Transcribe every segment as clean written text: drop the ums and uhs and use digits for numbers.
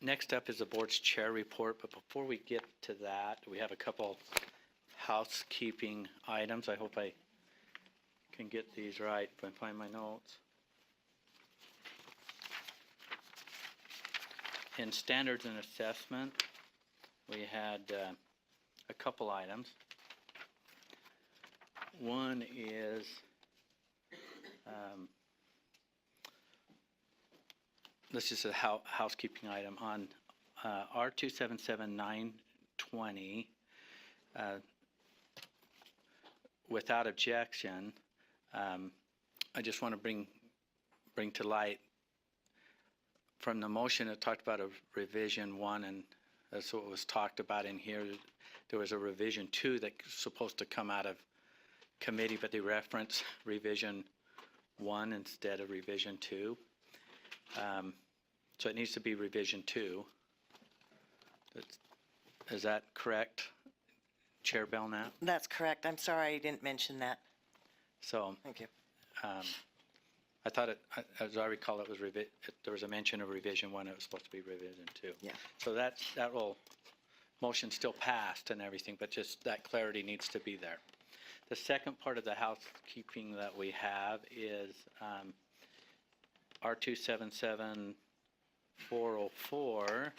Next up is the board's chair report, but before we get to that, we have a couple housekeeping items. I hope I can get these right if I find my notes. In standards and assessment, we had a couple items. One is this is a housekeeping item on R277920. Without objection, I just want to bring to light from the motion it talked about a revision 1, and that's what was talked about in here. There was a revision 2 that's supposed to come out of committee, but they reference revision 1 instead of revision 2. So it needs to be revision 2. Is that correct, Chair Belknap? That's correct. I'm sorry I didn't mention that. So Thank you. I thought it, as I recall, it was there was a mention of revision 1. It was supposed to be revision 2. Yeah. So that motion still passed and everything, but just that clarity needs to be there. The second part of the housekeeping that we have is R277404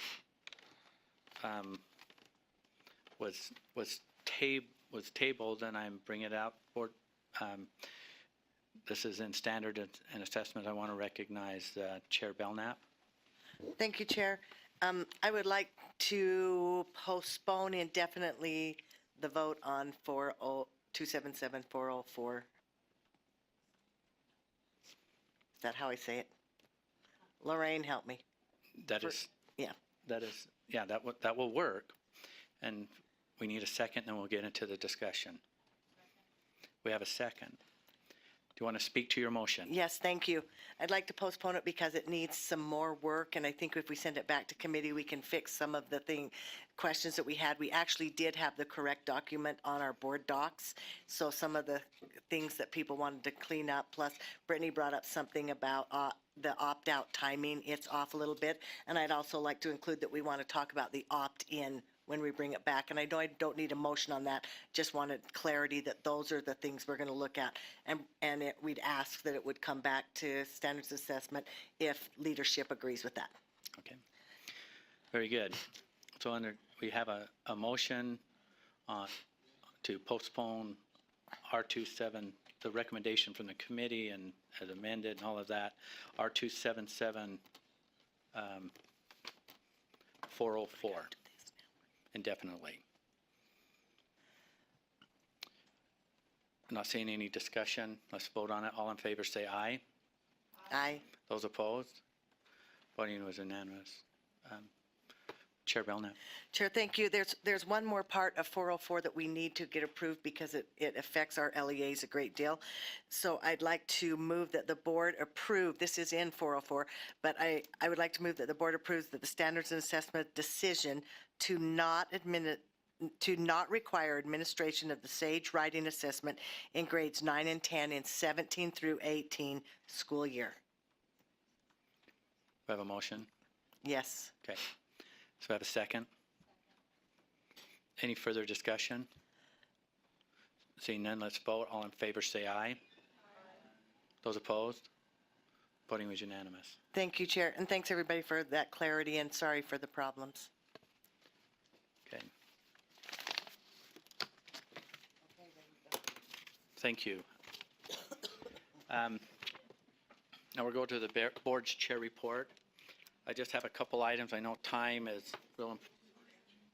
was tabled, and I'm bringing it out for. This is in standard and assessment. I want to recognize Chair Belknap. Thank you, Chair. I would like to postpone indefinitely the vote on 277404. Is that how I say it? Lorraine, help me. That is. Yeah. That is. Yeah. That will work, and we need a second, and then we'll get into the discussion. We have a second. Do you want to speak to your motion? Yes, thank you. I'd like to postpone it because it needs some more work, and I think if we send it back to committee, we can fix some of the questions that we had. We actually did have the correct document on our board docs, so some of the things that people wanted to clean up, plus Brittany brought up something about the opt-out timing. It's off a little bit, and I'd also like to include that we want to talk about the opt-in when we bring it back. And I know I don't need a motion on that, just wanted clarity that those are the things we're going to look at. And we'd ask that it would come back to standards assessment if leadership agrees with that. Okay. Very good. So we have a motion to postpone R27, the recommendation from the committee and as amended and all of that, R277404. Indefinitely. I'm not seeing any discussion. Let's vote on it. All in favor say aye. Aye. Those opposed? Voting was unanimous. Chair Belknap. Chair, thank you. There's one more part of 404 that we need to get approved because it affects our LEAs a great deal. So I'd like to move that the board approve, this is in 404, but I would like to move that the board approves that the standards and assessment decision to not require administration of the SAGE writing assessment in grades 9 and 10 in 17 through 18 school year. We have a motion? Yes. Okay. So we have a second. Any further discussion? Seeing none, let's vote. All in favor say aye. Those opposed? Voting was unanimous. Thank you, Chair, and thanks everybody for that clarity, and sorry for the problems. Okay. Thank you. Now we'll go to the board's chair report. I just have a couple items. I know time is real